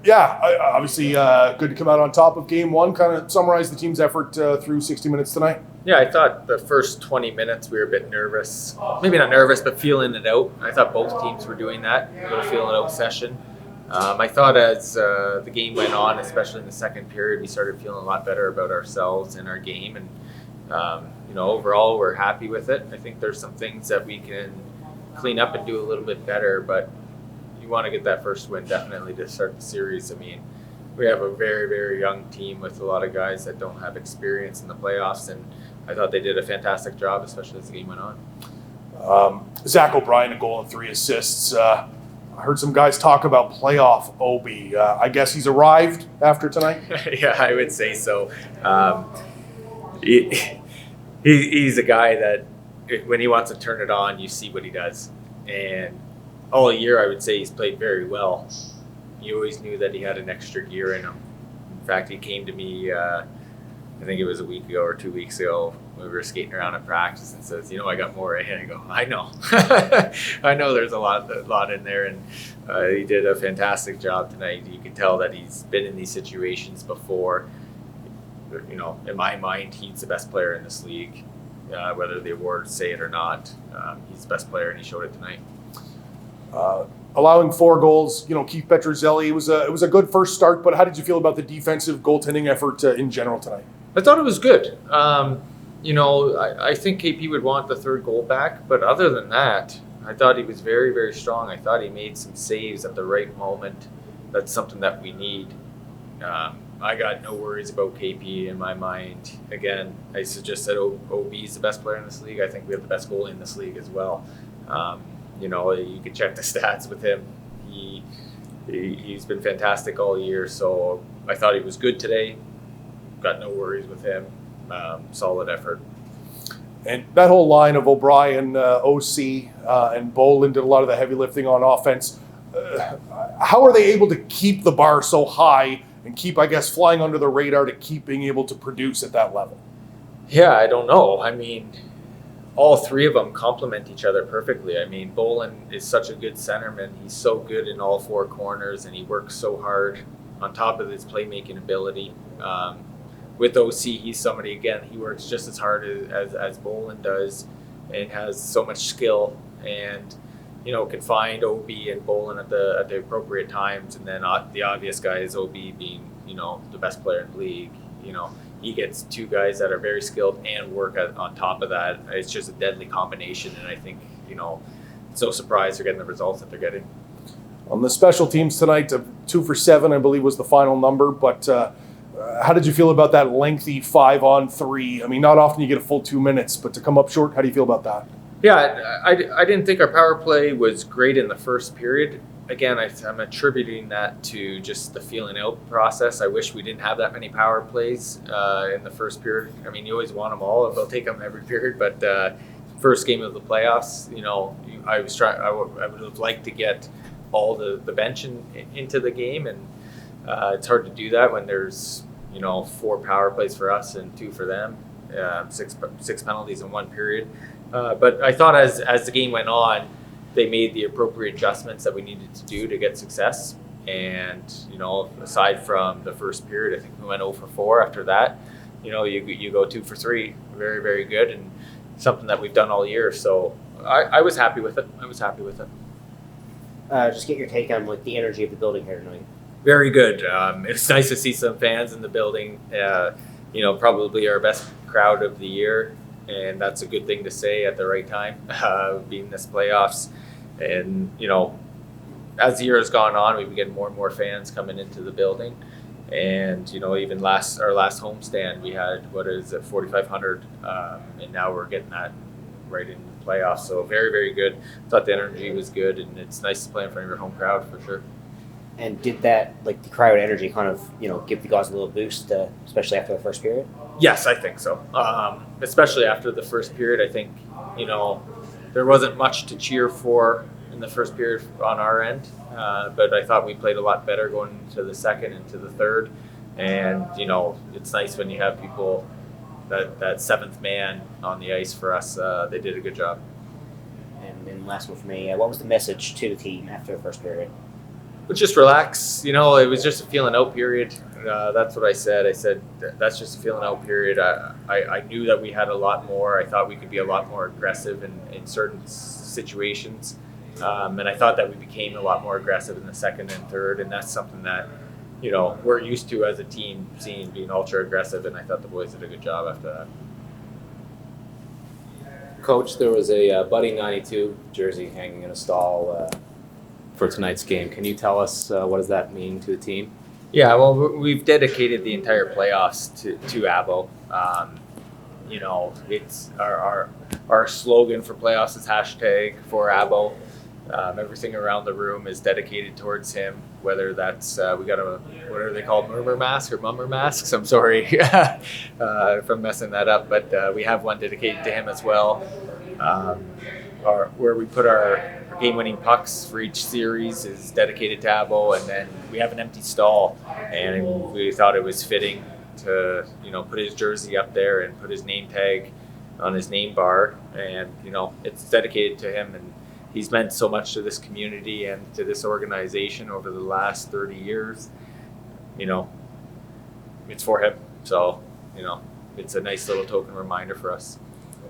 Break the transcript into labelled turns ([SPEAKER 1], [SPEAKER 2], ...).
[SPEAKER 1] Obviously good to come out on top of game one. Kind of summarize the team's effort through 60 minutes tonight.
[SPEAKER 2] Yeah, I thought the first 20 minutes we were a bit nervous. Maybe not nervous, but feeling it out. I thought both teams were doing that, a little feeling it out session. I thought as the game went on, especially in the second period, we started feeling a lot better about ourselves and our game. And, overall, we're happy with it. I think there's some things that we can clean up and do a little bit better, but you want to get that first win definitely to start the series. I mean, we have a very, very young team with a lot of guys that don't have experience in the playoffs, and I thought they did a fantastic job, especially as the game went on.
[SPEAKER 1] Zach O'Brien, a goal and 3 assists. I heard some guys talk about playoff Obi. I guess he's arrived after tonight?
[SPEAKER 2] Yeah, I would say so. He's a guy that when he wants to turn it on, you see what he does. And all year, I would say he's played very well. You always knew that he had an extra gear in him. In fact, he came to me, I think it was a week ago or 2 weeks ago, when we were skating around at practice, and says, I got more in. I go, I know. I know there's a lot in there, and he did a fantastic job tonight. You can tell that he's been in these situations before. In my mind, he's the best player in this league, whether the awards say it or not. He's the best player, and he showed it tonight.
[SPEAKER 1] Allowing 4 goals, Keith Petruzzelli, it was a good first start, but how did you feel about the defensive goaltending effort in general tonight?
[SPEAKER 2] I thought it was good. I think KP would want the third goal back, but other than that, I thought he was very, very strong. I thought he made some saves at the right moment. That's something that we need. I got no worries about KP in my mind. Again, I just said OB is the best player in this league. I think we have the best goalie in this league as well. You can check the stats with him. He's been fantastic all year, so I thought he was good today. Got no worries with him. Solid effort.
[SPEAKER 1] And that whole line of O'Brien, OC, and Bolin did a lot of the heavy lifting on offense. How are they able to keep the bar so high and keep, I guess, flying under the radar to keep being able to produce at that level?
[SPEAKER 2] Yeah, I don't know. I mean, all 3 of them complement each other perfectly. I mean, Bolin is such a good centerman. He's so good in all 4 corners, and he works so hard on top of his playmaking ability. With OC, he's somebody, again, he works just as hard as Bolin does and has so much skill and, can find OB and Bolin at the appropriate times. And then the obvious guy is OB being, the best player in the league. He gets 2 guys that are very skilled and work on top of that. It's just a deadly combination. And I think, so surprised they're getting the results that they're getting.
[SPEAKER 1] On the special teams tonight, 2 for 7, I believe, was the final number. But how did you feel about that lengthy 5-on-3? I mean, not often you get a full 2 minutes, but to come up short, how do you feel about that?
[SPEAKER 2] Yeah, I didn't think our power play was great in the first period. Again, I'm attributing that to just the feeling out process. I wish we didn't have that many power plays in the first period. I mean, you always want them all. They'll take them every period, but first game of the playoffs, I would have liked to get all the bench into the game, and it's hard to do that when there's 4 power plays for us and 2 for them, 6 penalties in 1 period. But I thought as the game went on, they made the appropriate adjustments that we needed to do to get success. And aside from the first period, I think we went 0 for 4 after that. You go 2 for 3, very, very good, and something that we've done all year. So I was happy with it.
[SPEAKER 3] Just get your take on the energy of the building here tonight.
[SPEAKER 2] Very good. It's nice to see some fans in the building. Probably our best crowd of the year, and that's a good thing to say at the right time, being this playoffs. And as the year has gone on, we've been getting more and more fans coming into the building. And even our last homestand, we had 4,500, and now we're getting that right in the playoffs. So very, very good. Thought the energy was good, and it's nice to play in front of your home crowd for sure.
[SPEAKER 3] And did that, the crowd energy kind of, give the guys a little boost, especially after the first period?
[SPEAKER 2] Yes, I think so. Especially after the first period, I think, there wasn't much to cheer for in the first period on our end. But I thought we played a lot better going into the second and to the third. And, it's nice when you have people, that 7th man on the ice for us. They did a good job.
[SPEAKER 3] And then last one for me, what was the message to the team after the first period?
[SPEAKER 2] But just relax. You know, it was just a feeling out period. That's what I said. I said that's just a feeling out period. I knew that we had a lot more. I thought we could be a lot more aggressive in certain situations. And I thought that we became a lot more aggressive in the second and third. And that's something that, you know, we're used to as a team, being ultra aggressive. And I thought the boys did a good job after that.
[SPEAKER 4] Coach, there was a Buddy 92 jersey hanging in a stall for tonight's game. Can you tell us what does that mean to the team?
[SPEAKER 2] Yeah, well, we've dedicated the entire playoffs to Abo. You know, it's our slogan for playoffs is hashtag for Abo. Everything around the room is dedicated towards him, whether that's we got a, what are they called, murmur mask or mummer masks? I'm sorry if I'm messing that up, but we have one dedicated to him as well, where we put our game-winning pucks for each series is dedicated to Abo, and then we have an empty stall, and we thought it was fitting to, you know, put his jersey up there and put his name tag on his name bar, and, you know, it's dedicated to him, and he's meant so much to this community and to this organization over the last 30 years. You know, it's for him, so, you know, it's a nice little token reminder for us.